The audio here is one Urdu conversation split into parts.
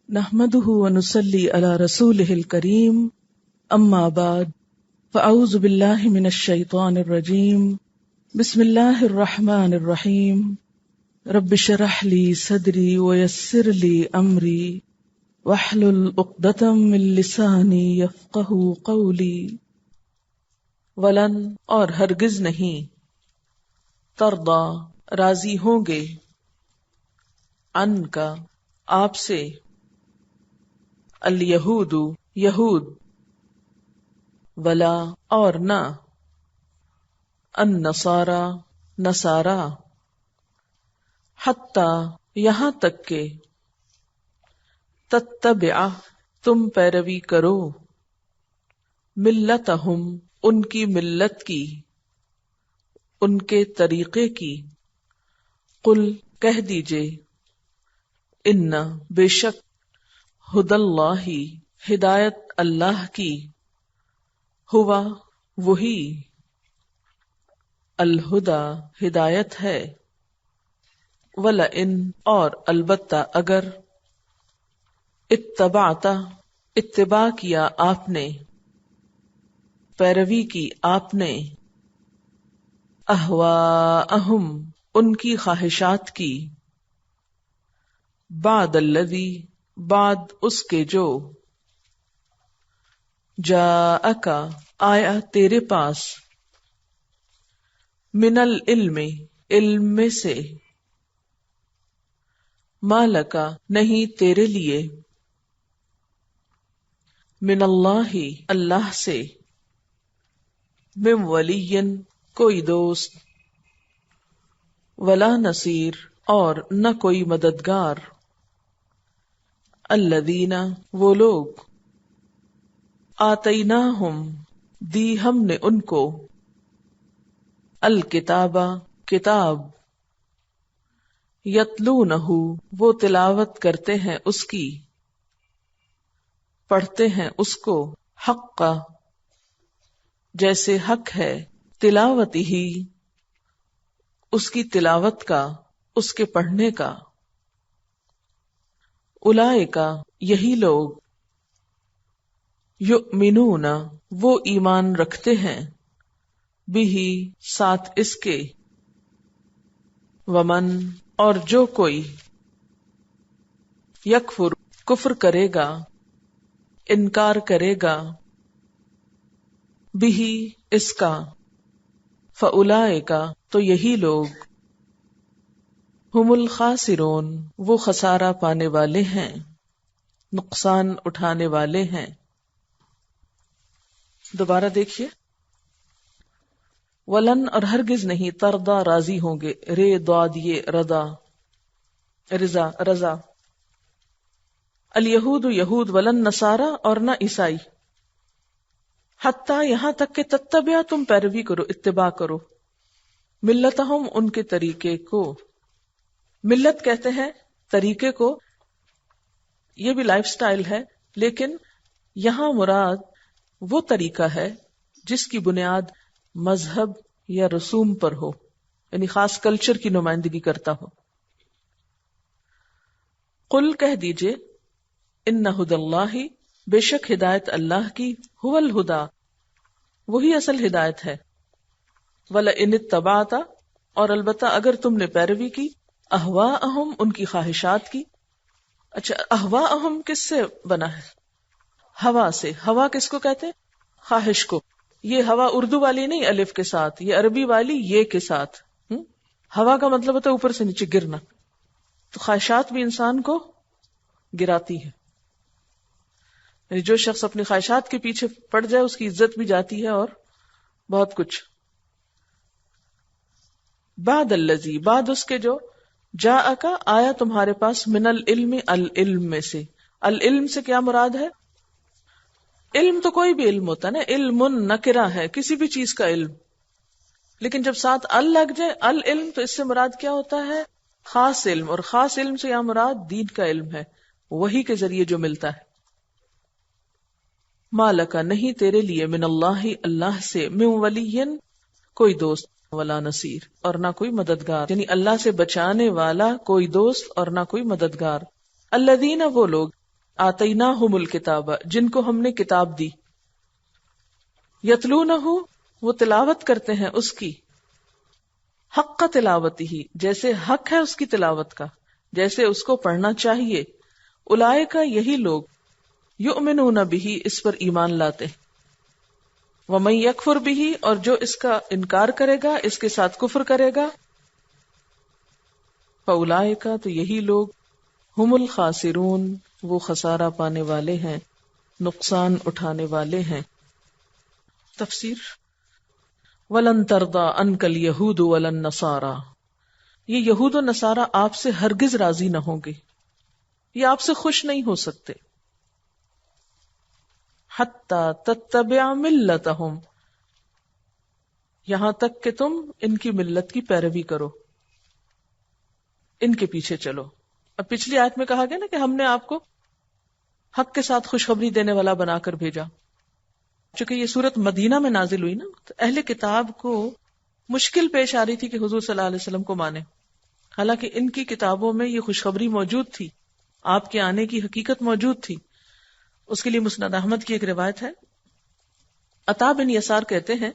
نحمده ونصلي على رسوله الكريم اما بعد فاعوذ بالله من الشيطان الرجيم بسم الله الرحمن الرحيم رب اشرح لي صدري ويسر لي امري واحلل عقدة من لساني يفقهوا قولي ولن اور ہرگز نہیں ترضا راضی ہوں گے ان کا آپ سے الیہود یہود ولا اور نہ النصارا نصارا حتی یہاں تک کہ تتبع تم پیروی کرو ملتہم ان کی ملت کی ان کے طریقے کی قل کہہ دیجئے ان بے شک ہدی اللہ ہدایت اللہ کی ہوا وہی الہدا ہدایت ہے ولئن اور البتہ اگر اتبعت اتباع کیا آپ نے پیروی کی آپ نے اہواءہم ان کی خواہشات کی بعد الذی بعد اس کے جو جاءک آیا تیرے پاس من العلم علم میں سے ما لکا نہیں تیرے لیے من اللہ اللہ سے من ولی کوئی دوست ولا نصیر اور نہ کوئی مددگار الذین وہ لوگ آتیناہم دی ہم نے ان کو الکتاب کتاب یتلونہ وہ تلاوت کرتے ہیں اس کی پڑھتے ہیں اس کو حق جیسے حق ہے تلاوت ہی اس کی تلاوت کا اس کے پڑھنے کا اولئک یہی لوگ یؤمنون وہ ایمان رکھتے ہیں بہ ساتھ اس کے ومن اور جو کوئی یکفر کفر کرے گا انکار کرے گا بہ اس کا فاولئک تو یہی لوگ ہم الخاسرون وہ خسارہ پانے والے ہیں نقصان اٹھانے والے ہیں. دوبارہ دیکھیے ولن اور ہرگز نہیں ترضا راضی ہوں گے رے داد یہ رضا رضا رضا الیہود یہود ولن نصارا اور نہ عیسائی حتی یہاں تک کہ تتبع تم پیروی کرو اتباع کرو ملتہم ان کے طریقے کو. ملت کہتے ہیں طریقے کو، یہ بھی لائف سٹائل ہے، لیکن یہاں مراد وہ طریقہ ہے جس کی بنیاد مذہب یا رسوم پر ہو، یعنی خاص کلچر کی نمائندگی کرتا ہو. قل کہہ دیجئے ان ھدی اللہ بے شک ہدایت اللہ کی ھو الھدا وہی اصل ہدایت ہے. ولئن اتبعت اور البتہ اگر تم نے پیروی کی اہواءہم ان کی خواہشات کی. اچھا اہواءہم کس سے بنا ہے؟ ہوا سے. ہوا کس کو کہتے ہیں؟ خواہش کو. یہ ہوا اردو والی نہیں الف کے ساتھ، یہ عربی والی یہ کے ساتھ. ہوا کا مطلب ہوتا ہے اوپر سے نیچے گرنا. تو خواہشات بھی انسان کو گراتی ہے، یعنی جو شخص اپنی خواہشات کے پیچھے پڑ جائے اس کی عزت بھی جاتی ہے اور بہت کچھ. بعد الذی بعد اس کے جو جاءک آیا تمہارے پاس من العلم العلم میں سے. العلم سے کیا مراد ہے؟ علم تو کوئی بھی علم ہوتا ہے نا، علم نکرہ ہے کسی بھی چیز کا علم، لیکن جب ساتھ ال لگ جائے العلم تو اس سے مراد کیا ہوتا ہے؟ خاص علم. اور خاص علم سے یہاں مراد دین کا علم ہے، وہی کے ذریعے جو ملتا ہے. مالک نہیں تیرے لیے من اللہ اللہ سے من ولی کوئی دوست ولا نصیر اور نہ کوئی مددگار، یعنی اللہ سے بچانے والا کوئی دوست اور نہ کوئی مددگار. الذین وہ لوگ آتیناہم الکتاب، جن کو ہم نے کتاب دی، یتلونہ، وہ تلاوت کرتے ہیں اس کی، حق کا تلاوتی ہی، جیسے حق ہے اس کی تلاوت کا، جیسے اس کو پڑھنا چاہیے، اولئک، یہی لوگ، یؤمنون بہ، اس پر ایمان لاتے، ومن یکفر بہ، اور جو اس کا انکار کرے گا، اس کے ساتھ کفر کرے گا، فاولئک، تو یہی لوگ، ہم الخاسرون، وہ خسارہ پانے والے ہیں، نقصان اٹھانے والے ہیں۔ تفسیر، وَلَن تَرْضَىٰ عَنْكَ الْيَهُودُ وَلَا النَّصَارَىٰ، یہ یہود و نصارہ آپ سے ہرگز راضی نہ ہوں گے، یہ آپ سے خوش نہیں ہو سکتے، حَتَّىٰ تَتَّبِعَ مِلَّتَهُمْ، یہاں تک کہ تم ان کی ملت کی پیروی کرو، ان کے پیچھے چلو۔ اب پچھلی آیت میں کہا گیا نا کہ ہم نے آپ کو حق کے ساتھ خوشخبری دینے والا بنا کر بھیجا۔ چونکہ یہ صورت مدینہ میں نازل ہوئی نا، تو اہل کتاب کو مشکل پیش آ رہی تھی کہ حضور صلی اللہ علیہ وسلم کو مانے، حالانکہ ان کی کتابوں میں یہ خوشخبری موجود تھی، آپ کے آنے کی حقیقت موجود تھی۔ اس کے لیے مسند احمد کی ایک روایت ہے، عطا بن یسار کہتے ہیں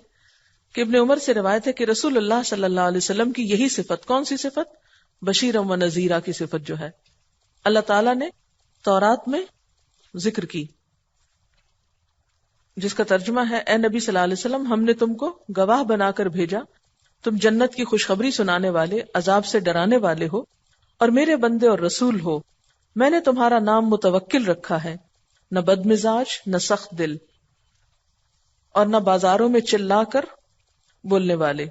کہ ابن عمر سے روایت ہے کہ رسول اللہ صلی اللہ علیہ وسلم کی یہی صفت، کون سی صفت؟ بشیرم و نذیرہ کی صفت جو ہے اللہ تعالیٰ نے تورات میں ذکر کی، جس کا ترجمہ ہے، اے نبی صلی اللہ علیہ وسلم، ہم نے تم کو گواہ بنا کر بھیجا، تم جنت کی خوشخبری سنانے والے، عذاب سے ڈرانے والے ہو، اور میرے بندے اور رسول ہو۔ میں نے تمہارا نام متوکل رکھا ہے، نہ بد مزاج، نہ سخت دل، اور نہ بازاروں میں چلا کر بولنے والے،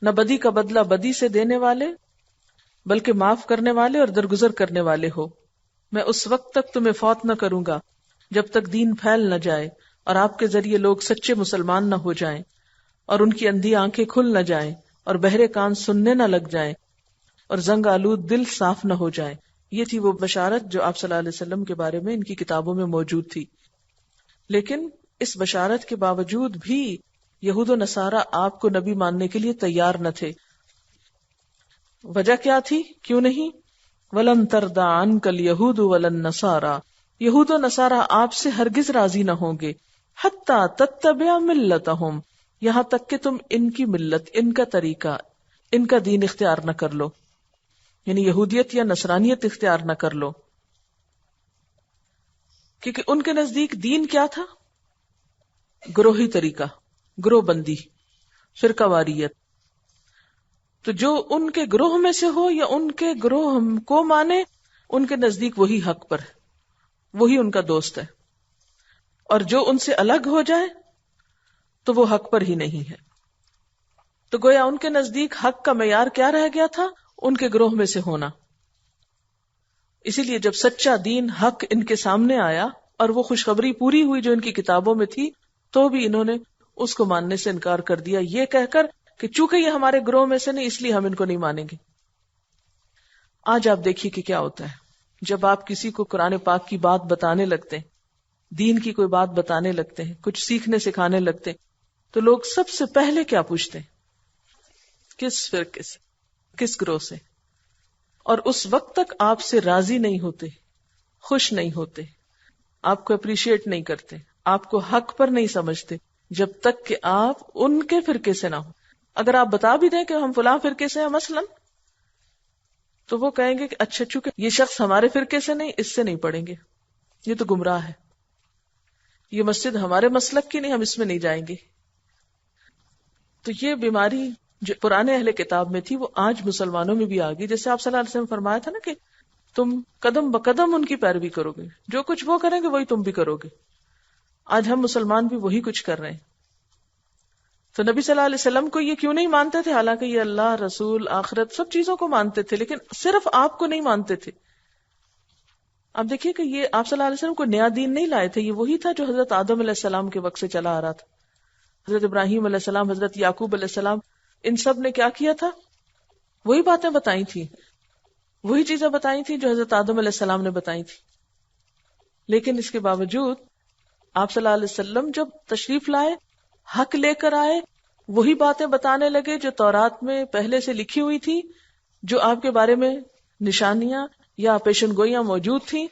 نہ بدی کا بدلہ بدی سے دینے والے، بلکہ معاف کرنے والے اور درگزر کرنے والے ہو۔ میں اس وقت تک تمہیں فوت نہ کروں گا جب تک دین پھیل نہ جائے اور آپ کے ذریعے لوگ سچے مسلمان نہ ہو جائیں، اور ان کی اندھی آنکھیں کھل نہ جائیں، اور بہرے کان سننے نہ لگ جائیں، اور زنگ آلود دل صاف نہ ہو جائیں۔ یہ تھی وہ بشارت جو آپ صلی اللہ علیہ وسلم کے بارے میں ان کی کتابوں میں موجود تھی۔ لیکن اس بشارت کے باوجود بھی یہود و نصارہ آپ کو نبی ماننے کے لیے تیار نہ تھے۔ وجہ کیا تھی؟ کیوں نہیں؟ وَلَن تَرْضَىٰ عَنْكَ الْيَهُودُ وَلَا النَّصَارَىٰ، یہود و نصارہ آپ سے ہرگز راضی نہ ہوں گے، حَتَّىٰ تَتَّبِعَ مِلَّتَهُمْ، یہاں تک کہ تم ان کی ملت، ان کا طریقہ، ان کا دین اختیار نہ کر لو، یعنی یہودیت یا نصرانیت اختیار نہ کر لو۔ کیونکہ ان کے نزدیک دین کیا تھا؟ گروہی طریقہ، گروہ بندی، فرقہ واریت۔ تو جو ان کے گروہ میں سے ہو یا ان کے گروہ کو مانے، ان کے نزدیک وہی حق پر ہے، وہی ان کا دوست ہے، اور جو ان سے الگ ہو جائے تو وہ حق پر ہی نہیں ہے۔ تو گویا ان کے نزدیک حق کا معیار کیا رہ گیا تھا؟ ان کے گروہ میں سے ہونا۔ اسی لیے جب سچا دین، حق ان کے سامنے آیا اور وہ خوشخبری پوری ہوئی جو ان کی کتابوں میں تھی، تو بھی انہوں نے اس کو ماننے سے انکار کر دیا، یہ کہہ کر کہ چونکہ یہ ہمارے گروہ میں سے نہیں، اس لیے ہم ان کو نہیں مانیں گے۔ آج آپ دیکھیے کہ کیا ہوتا ہے، جب آپ کسی کو قرآن پاک کی بات بتانے لگتے ہیں، دین کی کوئی بات بتانے لگتے ہیں، کچھ سیکھنے سکھانے لگتے ہیں، تو لوگ سب سے پہلے کیا پوچھتے ہیں؟ کس فرقے سے، کس گروہ سے؟ اور اس وقت تک آپ سے راضی نہیں ہوتے، خوش نہیں ہوتے، آپ کو اپریشیٹ نہیں کرتے، آپ کو حق پر نہیں سمجھتے، جب تک کہ آپ ان کے فرقے سے نہ ہو۔ اگر آپ بتا بھی دیں کہ ہم فلاں فرقے سے ہیں مثلاً، تو وہ کہیں گے کہ اچھا، چونکہ یہ شخص ہمارے فرقے سے نہیں، اس سے نہیں پڑھیں گے، یہ تو گمراہ ہے، یہ مسجد ہمارے مسلک کی نہیں، ہم اس میں نہیں جائیں گے۔ تو یہ بیماری جو پرانے اہل کتاب میں تھی، وہ آج مسلمانوں میں بھی آ گئی۔ جیسے آپ صلی اللہ علیہ وسلم فرمایا تھا نا کہ تم قدم بقدم ان کی پیروی کرو گے، جو کچھ وہ کریں گے وہی تم بھی کرو گے۔ آج ہم مسلمان بھی وہی کچھ کر رہے ہیں۔ تو نبی صلی اللہ علیہ وسلم کو یہ کیوں نہیں مانتے تھے؟ حالانکہ یہ اللہ، رسول، آخرت، سب چیزوں کو مانتے تھے، لیکن صرف آپ کو نہیں مانتے تھے۔ آپ دیکھیے کہ یہ آپ صلی اللہ علیہ وسلم کو نیا دین نہیں لائے تھے، یہ وہی تھا جو حضرت آدم علیہ السلام کے وقت سے چلا آ رہا تھا۔ حضرت ابراہیم علیہ السلام، حضرت یعقوب علیہ السلام، ان سب نے کیا کیا تھا؟ وہی باتیں بتائی تھی، وہی چیزیں بتائی تھی جو حضرت آدم علیہ السلام نے بتائی تھی۔ لیکن اس کے باوجود آپ صلی اللہ علیہ وسلم جب تشریف لائے، حق لے کر آئے، وہی باتیں بتانے لگے جو تورات میں پہلے سے لکھی ہوئی تھی، جو آپ کے بارے میں نشانیاں یا پیشن گوئیاں موجود تھیں،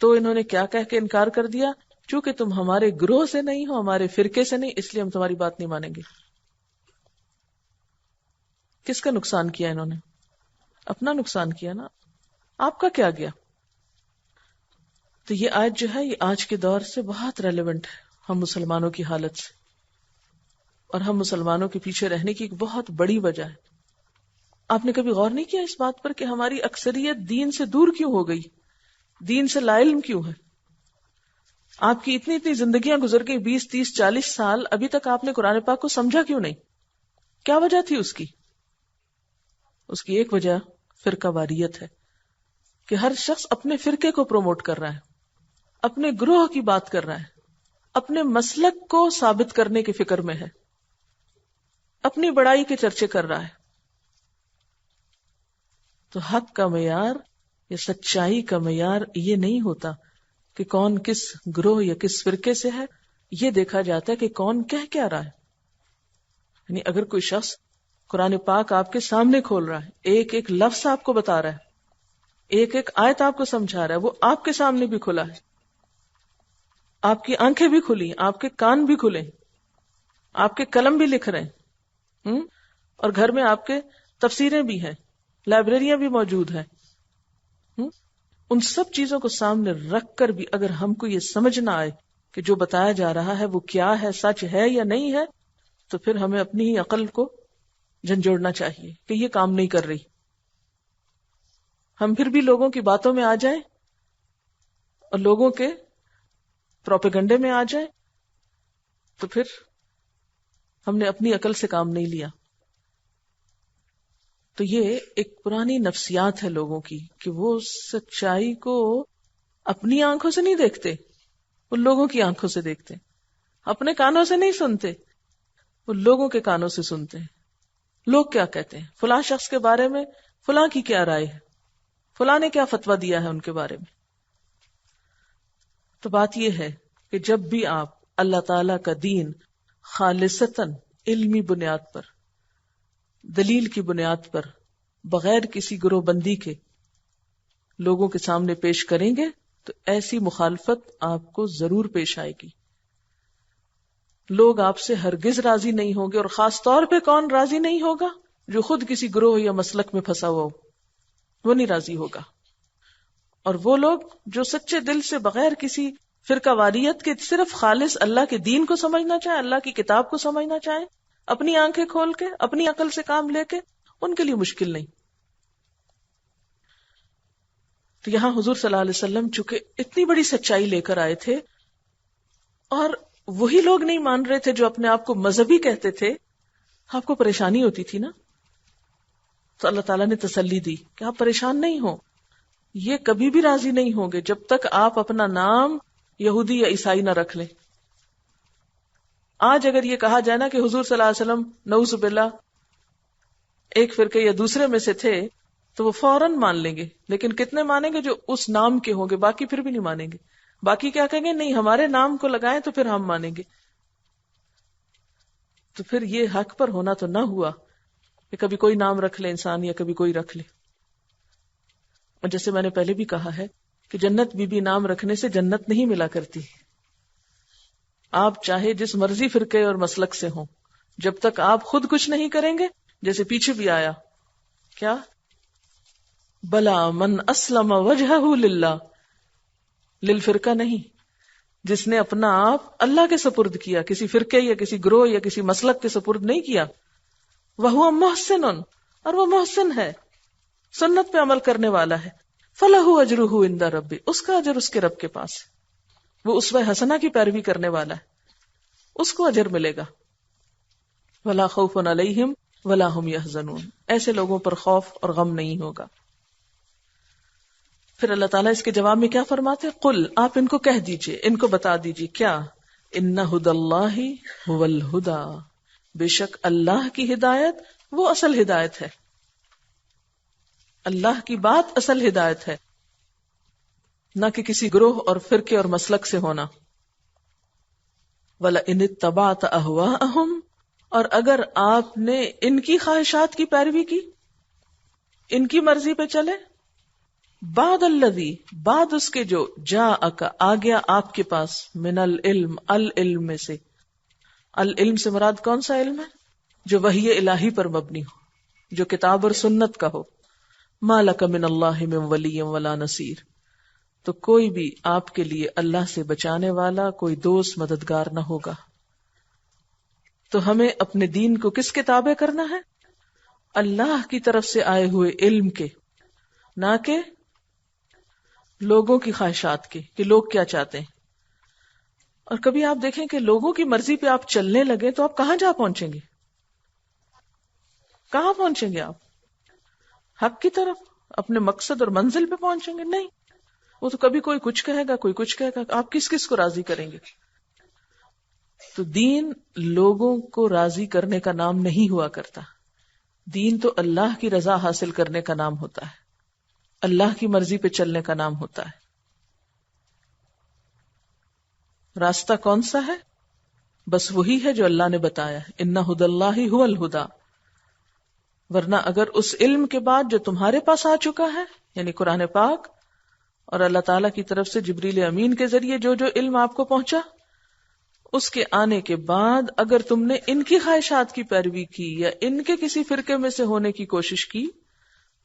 تو انہوں نے کیا کہہ کے انکار کر دیا؟ چونکہ تم ہمارے گروہ سے نہیں ہو، ہمارے فرقے سے نہیں، اس لیے ہم تمہاری بات نہیں مانیں گے۔ کس کا نقصان کیا انہوں نے؟ اپنا نقصان کیا نا، آپ کا کیا گیا؟ تو یہ آیت جو ہے یہ آج کے دور سے بہت ریلیونٹ ہے، ہم مسلمانوں کی حالت سے، اور ہم مسلمانوں کے پیچھے رہنے کی ایک بہت بڑی وجہ ہے۔ آپ نے کبھی غور نہیں کیا اس بات پر کہ ہماری اکثریت دین سے دور کیوں ہو گئی، دین سے لا علم کیوں ہے؟ آپ کی اتنی زندگیاں گزر گئی، 20 30 40 سال، ابھی تک آپ نے قرآن پاک کو سمجھا کیوں نہیں؟ کیا وجہ تھی اس کی؟ اس کی ایک وجہ فرقہ واریت ہے کہ ہر شخص اپنے فرقے کو پروموٹ کر رہا ہے، اپنے گروہ کی بات کر رہا ہے، اپنے مسلک کو ثابت کرنے کی فکر میں ہے، اپنی بڑائی کے چرچے کر رہا ہے۔ تو حق کا معیار یا سچائی کا معیار یہ نہیں ہوتا کہ کون کس گروہ یا کس فرقے سے ہے، یہ دیکھا جاتا ہے کہ کون کہہ کیا رہا ہے۔ یعنی اگر کوئی شخص قرآن پاک آپ کے سامنے کھول رہا ہے، ایک ایک لفظ آپ کو بتا رہا ہے، ایک ایک آیت آپ کو سمجھا رہا ہے، وہ آپ کے سامنے بھی کھلا ہے، آپ کی آنکھیں بھی کھلی، آپ کے کان بھی کھلے، آپ کے قلم بھی لکھ رہے ہیں، اور گھر میں آپ کے تفسیریں بھی ہیں، لائبریریاں بھی موجود ہیں، ان سب چیزوں کو سامنے رکھ کر بھی اگر ہم کو یہ سمجھ نہ آئے کہ جو بتایا جا رہا ہے وہ کیا ہے، سچ ہے یا نہیں ہے، تو پھر ہمیں اپنی ہی عقل کو جھنجھوڑنا چاہیے کہ یہ کام نہیں کر رہی۔ ہم پھر بھی لوگوں کی باتوں میں آ جائیں اور لوگوں کے پروپیگنڈے میں آ جائیں تو پھر ہم نے اپنی عقل سے کام نہیں لیا۔ تو یہ ایک پرانی نفسیات ہے لوگوں کی کہ وہ سچائی کو اپنی آنکھوں سے نہیں دیکھتے، وہ لوگوں کی آنکھوں سے دیکھتے، اپنے کانوں سے نہیں سنتے، وہ لوگوں کے کانوں سے سنتے ہیں۔ لوگ کیا کہتے ہیں، فلاں شخص کے بارے میں فلاں کی کیا رائے ہے، فلاں نے کیا فتویٰ دیا ہے ان کے بارے میں۔ تو بات یہ ہے کہ جب بھی آپ اللہ تعالی کا دین خالصتاً علمی بنیاد پر، دلیل کی بنیاد پر، بغیر کسی گروہ بندی کے لوگوں کے سامنے پیش کریں گے تو ایسی مخالفت آپ کو ضرور پیش آئے گی۔ لوگ آپ سے ہرگز راضی نہیں ہوں گے، اور خاص طور پہ کون راضی نہیں ہوگا؟ جو خود کسی گروہ یا مسلک میں پھنسا ہوا ہو، وہ نہیں راضی ہوگا۔ اور وہ لوگ جو سچے دل سے بغیر کسی فرقہ واریت کے صرف خالص اللہ کے دین کو سمجھنا چاہیں، اللہ کی کتاب کو سمجھنا چاہیں، اپنی آنکھیں کھول کے، اپنی عقل سے کام لے کے، ان کے لیے مشکل نہیں۔ تو یہاں حضور صلی اللہ علیہ وسلم چونکہ اتنی بڑی سچائی لے کر آئے تھے، اور وہی لوگ نہیں مان رہے تھے جو اپنے آپ کو مذہبی کہتے تھے، آپ کو پریشانی ہوتی تھی نا، تو اللہ تعالیٰ نے تسلی دی کہ آپ پریشان نہیں ہوں، یہ کبھی بھی راضی نہیں ہوں گے جب تک آپ اپنا نام یہودی یا عیسائی نہ رکھ لیں۔ آج اگر یہ کہا جائے نا کہ حضور صلی اللہ علیہ وسلم نعوذ باللہ ایک فرقے یا دوسرے میں سے تھے، تو وہ فوراً مان لیں گے، لیکن کتنے مانیں گے؟ جو اس نام کے ہوں گے، باقی پھر بھی نہیں مانیں گے۔ باقی کیا کہیں گے؟ نہیں، ہمارے نام کو لگائیں تو پھر ہم مانیں گے۔ تو پھر یہ حق پر ہونا تو نہ ہوا کہ کبھی کوئی نام رکھ لے انسان یا کبھی کوئی رکھ لے۔ اور جیسے میں نے پہلے بھی کہا ہے کہ جنت بی نام رکھنے سے جنت نہیں ملا کرتی۔ آپ چاہے جس مرضی فرقے اور مسلک سے ہوں، جب تک آپ خود کچھ نہیں کریں گے، جیسے پیچھے بھی آیا کیا، بلا من اسلم وجہہ للہ، للفرقہ نہیں، جس نے اپنا آپ اللہ کے سپرد کیا، کسی فرقے یا کسی گروہ یا کسی مسلک کے سپرد نہیں کیا، وہو محسن، اور وہ محسن ہے، سنت پہ عمل کرنے والا ہے، فلہ اجرہ عند ربہ، اس کا اجر اس کے رب کے پاس ہے، وہ اسوہ حسنہ کی پیروی کرنے والا ہے، اس کو اجر ملے گا۔ ولا خوف علیہم ولا ہم یحزنون، ایسے لوگوں پر خوف اور غم نہیں ہوگا۔ پھر اللہ تعالیٰ اس کے جواب میں کیا فرماتے؟ قل، آپ ان کو کہہ دیجئے، ان کو بتا دیجئے کیا، ان ھدی اللہ ھو الھدی، بے شک اللہ کی ہدایت وہ اصل ہدایت ہے، اللہ کی بات اصل ہدایت ہے، نہ کہ کسی گروہ اور فرقے اور مسلک سے ہونا۔ وَلَئِنِ اتَّبَعْتَ أَهْوَاءَهُمْ، اور اگر آپ نے ان کی خواہشات کی پیروی کی، ان کی مرضی پہ چلے، بعد الذی، بعد اس کے جو جاءک آ گیا آپ کے پاس، من العلم، العلم میں سے. العلم سے مراد کون سا علم ہے؟ جو وحی الہی پر مبنی ہو، جو کتاب اور سنت کا ہو. ما لک من اللہ من ولی ولا نصیر، تو کوئی بھی آپ کے لیے اللہ سے بچانے والا، کوئی دوست مددگار نہ ہوگا. تو ہمیں اپنے دین کو کس کے تابع کرنا ہے؟ اللہ کی طرف سے آئے ہوئے علم کے، نہ کہ لوگوں کی خواہشات کے، کہ لوگ کیا چاہتے ہیں. اور کبھی آپ دیکھیں کہ لوگوں کی مرضی پہ آپ چلنے لگے تو آپ کہاں جا پہنچیں گے؟ کہاں پہنچیں گے آپ؟ حق کی طرف، اپنے مقصد اور منزل پہ پہنچیں گے؟ نہیں. وہ تو کبھی کوئی کچھ کہے گا، کوئی کچھ کہے گا. آپ کس کس کو راضی کریں گے؟ تو دین لوگوں کو راضی کرنے کا نام نہیں ہوا کرتا. دین تو اللہ کی رضا حاصل کرنے کا نام ہوتا ہے، اللہ کی مرضی پہ چلنے کا نام ہوتا ہے. راستہ کون سا ہے؟ بس وہی ہے جو اللہ نے بتایا ہے. ان ھدی اللہ ھو الھدی. ورنہ اگر اس علم کے بعد جو تمہارے پاس آ چکا ہے، یعنی قرآن پاک اور اللہ تعالیٰ کی طرف سے جبریل امین کے ذریعے جو جو علم آپ کو پہنچا، اس کے آنے کے بعد اگر تم نے ان کی خواہشات کی پیروی کی یا ان کے کسی فرقے میں سے ہونے کی کوشش کی،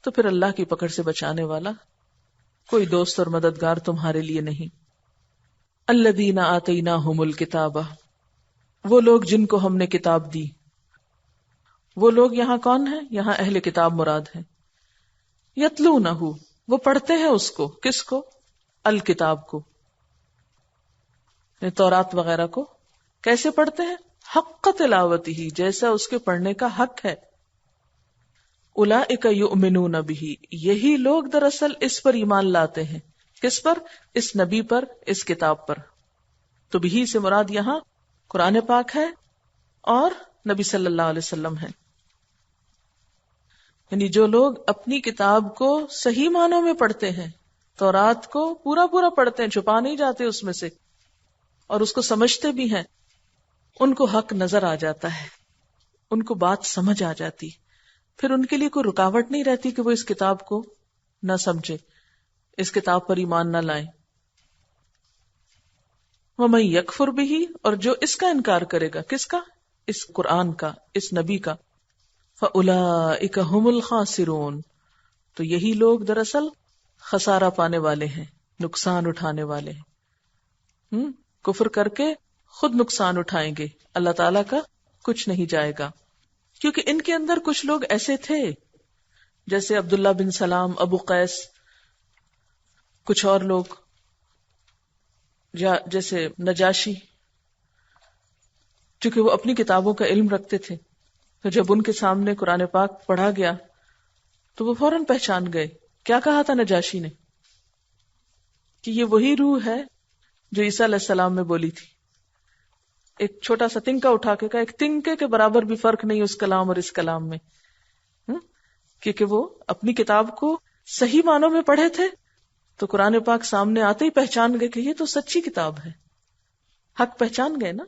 تو پھر اللہ کی پکڑ سے بچانے والا کوئی دوست اور مددگار تمہارے لیے نہیں. الذین آتیناہم الکتاب، وہ لوگ جن کو ہم نے کتاب دی. وہ لوگ یہاں کون ہیں؟ یہاں اہل کتاب مراد ہیں. یتلونہ، وہ پڑھتے ہیں اس کو. کس کو؟ الکتاب کو، تورات وغیرہ کو. کیسے پڑھتے ہیں؟ حق تلاوتہ، جیسا اس کے پڑھنے کا حق ہے. اولئک یؤمنون بہ، یہی لوگ دراصل اس پر ایمان لاتے ہیں. کس پر؟ اس نبی پر، اس کتاب پر. تو بہ سے مراد یہاں قرآن پاک ہے اور نبی صلی اللہ علیہ وسلم ہے. یعنی جو لوگ اپنی کتاب کو صحیح معنوں میں پڑھتے ہیں، تورات کو پورا پورا پڑھتے ہیں، چھپا نہیں جاتے اس میں سے، اور اس کو سمجھتے بھی ہیں، ان کو حق نظر آ جاتا ہے، ان کو بات سمجھ آ جاتی. پھر ان کے لیے کوئی رکاوٹ نہیں رہتی کہ وہ اس کتاب کو نہ سمجھے، اس کتاب پر ایمان نہ لائیں. وَمَن يَكْفُرْ بِهِ، اور جو اس کا انکار کرے گا. کس کا؟ اس قرآن کا، اس نبی کا. فَأُولَئِكَ هُمُ الْخَاسِرُونَ، تو یہی لوگ دراصل خسارہ پانے والے ہیں، نقصان اٹھانے والے ہیں. کفر کر کے خود نقصان اٹھائیں گے، اللہ تعالیٰ کا کچھ نہیں جائے گا. کیونکہ ان کے اندر کچھ لوگ ایسے تھے جیسے عبداللہ بن سلام، ابو قیس، کچھ اور لوگ جیسے نجاشی، چونکہ وہ اپنی کتابوں کا علم رکھتے تھے. تو جب ان کے سامنے قرآن پاک پڑھا گیا تو وہ فوراً پہچان گئے. کیا کہا تھا نجاشی نے؟ کہ یہ وہی روح ہے جو عیسیٰ علیہ السلام میں بولی تھی. ایک چھوٹا سا تنکا اٹھا کے کہا، ایک تنکے کے برابر بھی فرق نہیں اس کلام اور اس کلام میں. کیونکہ وہ اپنی کتاب کو صحیح معنوں میں پڑھے تھے، تو قرآن پاک سامنے آتے ہی پہچان گئے کہ یہ تو سچی کتاب ہے. حق پہچان گئے نا.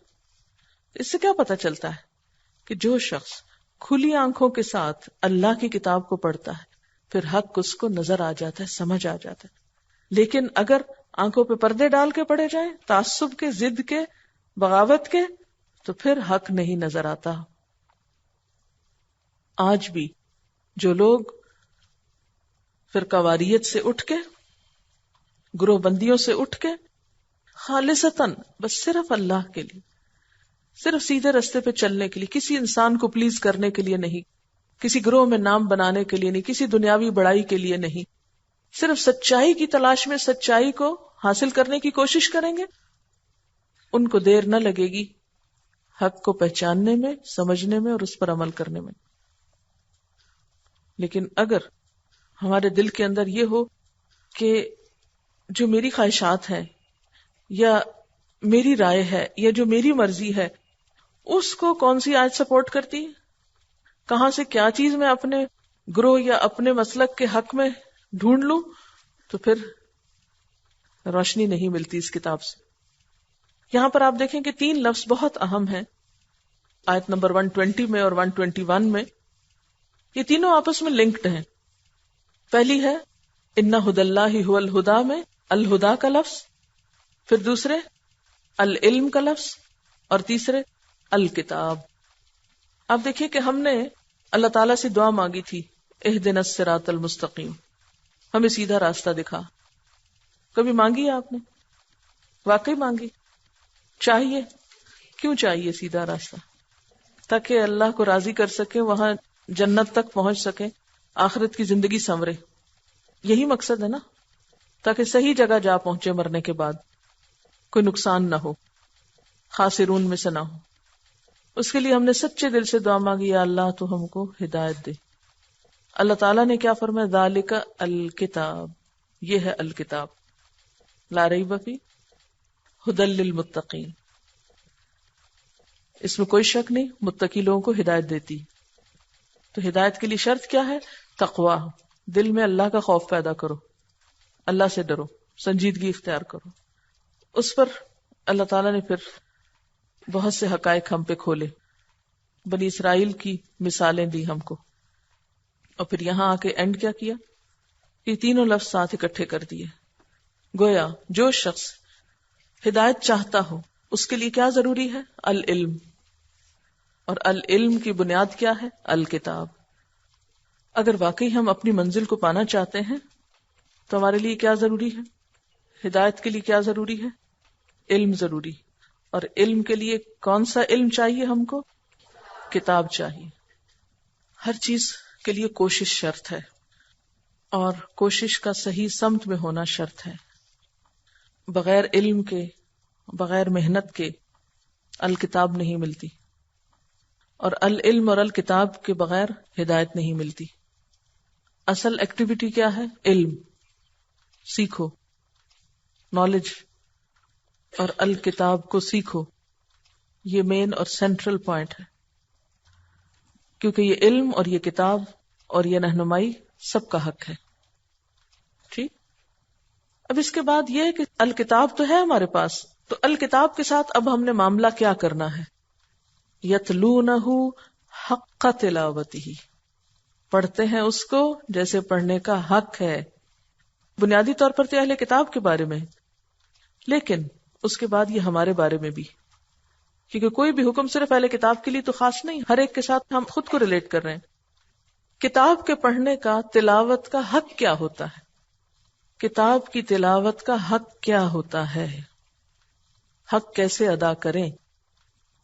اس سے کیا پتا چلتا ہے کہ جو شخص کھلی آنکھوں کے ساتھ اللہ کی کتاب کو پڑھتا ہے، پھر حق اس کو نظر آ جاتا ہے، سمجھ آ جاتا ہے. لیکن اگر آنکھوں پہ پردے ڈال کے پڑھے جائیں، تعصب کے، ضد کے، بغاوت کے، تو پھر حق نہیں نظر آتا. آج بھی جو لوگ فرقہ واریت سے اٹھ کے، گروہ بندیوں سے اٹھ کے خالصتاً بس صرف اللہ کے لیے، صرف سیدھے رستے پہ چلنے کے لیے، کسی انسان کو پلیز کرنے کے لیے نہیں، کسی گروہ میں نام بنانے کے لیے نہیں، کسی دنیاوی بڑائی کے لیے نہیں، صرف سچائی کی تلاش میں سچائی کو حاصل کرنے کی کوشش کریں گے، ان کو دیر نہ لگے گی حق کو پہچاننے میں، سمجھنے میں اور اس پر عمل کرنے میں. لیکن اگر ہمارے دل کے اندر یہ ہو کہ جو میری خواہشات ہیں یا میری رائے ہے یا جو میری مرضی ہے، اس کو کون سی آیت سپورٹ کرتی ہے، کہاں سے کیا چیز میں اپنے گروہ یا اپنے مسلک کے حق میں ڈھونڈ لوں، تو پھر روشنی نہیں ملتی اس کتاب سے. یہاں پر آپ دیکھیں کہ 3 لفظ بہت اہم ہیں آیت نمبر 120 میں اور 121 میں. یہ تینوں آپس میں لنکڈ ہیں. پہلی ہے ان ھدی اللہ ھو الھدی میں الہدا کا لفظ، پھر دوسرے العلم کا لفظ، اور تیسرے الکتاب۔ آپ دیکھیے کہ ہم نے اللہ تعالیٰ سے دعا مانگی تھی، اہدنا الصراط المستقیم، ہمیں سیدھا راستہ دکھا۔ کبھی مانگی ہے آپ نے؟ واقعی مانگی؟ چاہیے؟ کیوں چاہیے سیدھا راستہ؟ تاکہ اللہ کو راضی کر سکیں، وہاں جنت تک پہنچ سکیں، آخرت کی زندگی سنورے، یہی مقصد ہے نا، تاکہ صحیح جگہ جا پہنچے مرنے کے بعد، کوئی نقصان نہ ہو، خاسرون میں سے نہ ہو۔ اس کے لیے ہم نے سچے دل سے دعا مانگی، یا اللہ تو ہم کو ہدایت دے۔ اللہ تعالیٰ نے کیا فرمایا؟ ذالک الکتاب، یہ ہے الکتاب، لا ریب فیہ ھدی للمتقین، اس میں کوئی شک نہیں، متقی لوگوں کو ہدایت دیتی۔ تو ہدایت کے لیے شرط کیا ہے؟ تقوی، دل میں اللہ کا خوف پیدا کرو، اللہ سے ڈرو، سنجیدگی اختیار کرو۔ اس پر اللہ تعالیٰ نے پھر بہت سے حقائق ہم پہ کھولے، بنی اسرائیل کی مثالیں دی ہم کو، اور پھر یہاں آ کے اینڈ کیا کیا کہ تینوں لفظ ساتھ اکٹھے کر دیے۔ گویا جو شخص ہدایت چاہتا ہو اس کے لیے کیا ضروری ہے؟ العلم، اور العلم کی بنیاد کیا ہے؟ الکتاب۔ اگر واقعی ہم اپنی منزل کو پانا چاہتے ہیں تو ہمارے لیے کیا ضروری ہے؟ ہدایت کے لیے کیا ضروری ہے؟ علم ضروری۔ اور علم کے لیے کون سا علم چاہیے ہم کو؟ کتاب چاہیے۔ ہر چیز کے لیے کوشش شرط ہے، اور کوشش کا صحیح سمت میں ہونا شرط ہے۔ بغیر علم کے، بغیر محنت کے الکتاب نہیں ملتی، اور العلم اور الکتاب کے بغیر ہدایت نہیں ملتی۔ اصل ایکٹیویٹی کیا ہے؟ علم، سیکھو، نالج، اور الکتاب کو سیکھو، یہ مین اور سینٹرل پوائنٹ ہے، کیونکہ یہ علم اور یہ کتاب اور یہ رہنمائی سب کا حق ہے۔ ٹھیک، اب اس کے بعد یہ ہے کہ الکتاب تو ہے ہمارے پاس، تو الکتاب کے ساتھ اب ہم نے معاملہ کیا کرنا ہے؟ یتلونہ حق تلاوتہ، پڑھتے ہیں اس کو جیسے پڑھنے کا حق ہے۔ بنیادی طور پر تو اہل کتاب کے بارے میں، لیکن اس کے بعد یہ ہمارے بارے میں بھی، کیونکہ کوئی بھی حکم صرف اہل کتاب کے لیے تو خاص نہیں، ہر ایک کے ساتھ ہم خود کو ریلیٹ کر رہے ہیں۔ کتاب کے پڑھنے کا، تلاوت کا حق کیا ہوتا ہے؟ کتاب کی تلاوت کا حق کیا ہوتا ہے؟ حق کیسے ادا کریں؟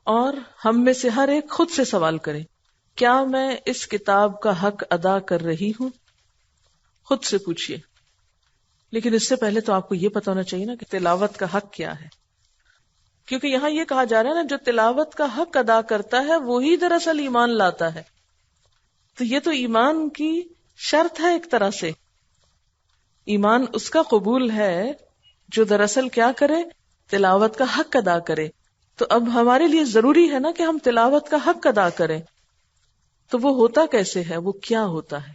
اور ہم میں سے ہر ایک خود سے سوال کرے، کیا میں اس کتاب کا حق ادا کر رہی ہوں؟ خود سے پوچھئے۔ لیکن اس سے پہلے تو آپ کو یہ پتا ہونا چاہیے نا کہ تلاوت کا حق کیا ہے، کیونکہ یہاں یہ کہا جا رہا ہے نا، جو تلاوت کا حق ادا کرتا ہے وہی دراصل ایمان لاتا ہے۔ تو یہ تو ایمان کی شرط ہے ایک طرح سے، ایمان اس کا قبول ہے جو دراصل کیا کرے؟ تلاوت کا حق ادا کرے۔ تو اب ہمارے لیے ضروری ہے نا کہ ہم تلاوت کا حق ادا کریں۔ تو وہ ہوتا کیسے ہے؟ وہ کیا ہوتا ہے؟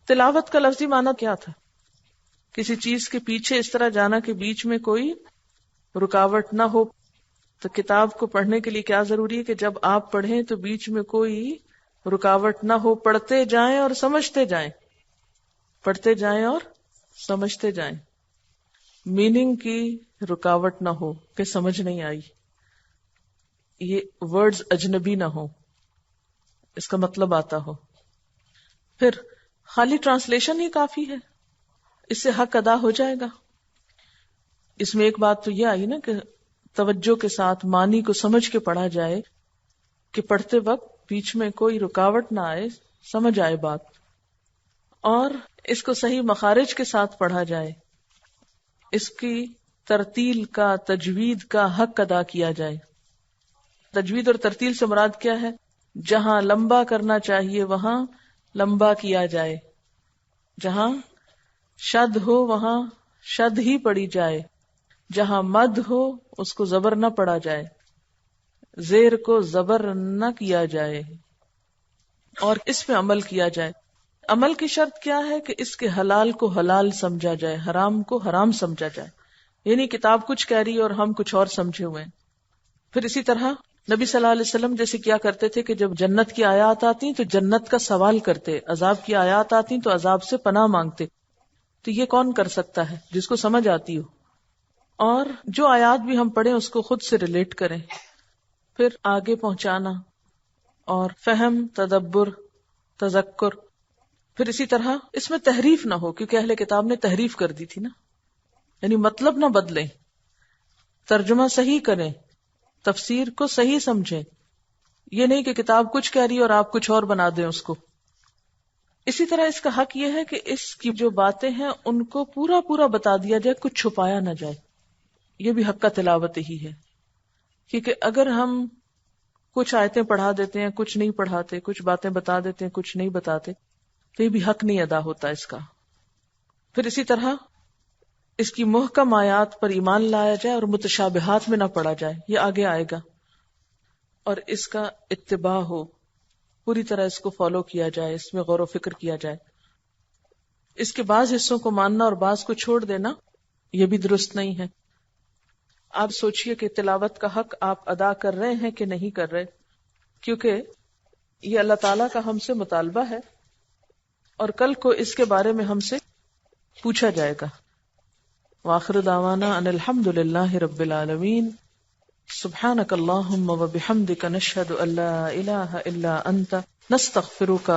تلاوت کا لفظی معنی کیا تھا؟ کسی چیز کے پیچھے اس طرح جانا کہ بیچ میں کوئی رکاوٹ نہ ہو۔ تو کتاب کو پڑھنے کے لیے کیا ضروری ہے کہ جب آپ پڑھیں تو بیچ میں کوئی رکاوٹ نہ ہو، پڑھتے جائیں اور سمجھتے جائیں، پڑھتے جائیں اور سمجھتے جائیں، میننگ کی رکاوٹ نہ ہو کہ سمجھ نہیں آئی، یہ ورڈز اجنبی نہ ہو، اس کا مطلب آتا ہو۔ پھر خالی ٹرانسلیشن ہی کافی ہے، اس سے حق ادا ہو جائے گا۔ اس میں ایک بات تو یہ آئی نا کہ توجہ کے ساتھ معنی کو سمجھ کے پڑھا جائے، کہ پڑھتے وقت بیچ میں کوئی رکاوٹ نہ آئے، سمجھ آئے بات، اور اس کو صحیح مخارج کے ساتھ پڑھا جائے، اس کی ترتیل کا، تجوید کا حق ادا کیا جائے۔ تجوید اور ترتیل سے مراد کیا ہے؟ جہاں لمبا کرنا چاہیے وہاں لمبا کیا جائے، جہاں شد ہو وہاں شد ہی پڑی جائے، جہاں مد ہو اس کو زبر نہ پڑا جائے، زیر کو زبر نہ کیا جائے، اور اس پہ عمل کیا جائے۔ عمل کی شرط کیا ہے؟ کہ اس کے حلال کو حلال سمجھا جائے، حرام کو حرام سمجھا جائے، یعنی کتاب کچھ کہہ رہی ہے اور ہم کچھ اور سمجھے ہوئے ہیں۔ پھر اسی طرح نبی صلی اللہ علیہ وسلم جیسے کیا کرتے تھے کہ جب جنت کی آیات آتی تو جنت کا سوال کرتے، عذاب کی آیات آتی تو عذاب سے پناہ مانگتے۔ تو یہ کون کر سکتا ہے؟ جس کو سمجھ آتی ہو، اور جو آیات بھی ہم پڑھیں اس کو خود سے ریلیٹ کریں، پھر آگے پہنچانا اور فہم، تدبر، تذکر. پھر اسی طرح اس میں تحریف نہ ہو، کیونکہ اہل کتاب نے تحریف کر دی تھی نا، یعنی مطلب نہ بدلیں، ترجمہ صحیح کریں، تفسیر کو صحیح سمجھیں. یہ نہیں کہ کتاب کچھ کہہ رہی ہے اور آپ کچھ اور بنا دیں اس کو. اسی طرح اس کا حق یہ ہے کہ اس کی جو باتیں ہیں ان کو پورا پورا بتا دیا جائے، کچھ چھپایا نہ جائے. یہ بھی حق کا تلاوت ہی ہے، کیونکہ اگر ہم کچھ آیتیں پڑھا دیتے ہیں، کچھ نہیں پڑھاتے، کچھ باتیں بتا دیتے ہیں، کچھ نہیں بتاتے، تو یہ بھی حق نہیں ادا ہوتا اس کا. پھر اسی طرح اس کی محکم آیات پر ایمان لایا جائے اور متشابہات میں نہ پڑا جائے، یہ آگے آئے گا. اور اس کا اتباع ہو، پوری طرح اس کو فالو کیا جائے، اس میں غور و فکر کیا جائے. اس کے بعض حصوں کو ماننا اور بعض کو چھوڑ دینا یہ بھی درست نہیں ہے. آپ سوچئے کہ تلاوت کا حق آپ ادا کر رہے ہیں کہ نہیں کر رہے، کیونکہ یہ اللہ تعالیٰ کا ہم سے مطالبہ ہے اور کل کو اس کے بارے میں ہم سے پوچھا جائے گا. وآخر دعوانا ان الحمد للہ رب العالمین. سبحانک اللہم وبحمدک نشہد ان لا الہ الا انت نستغفرک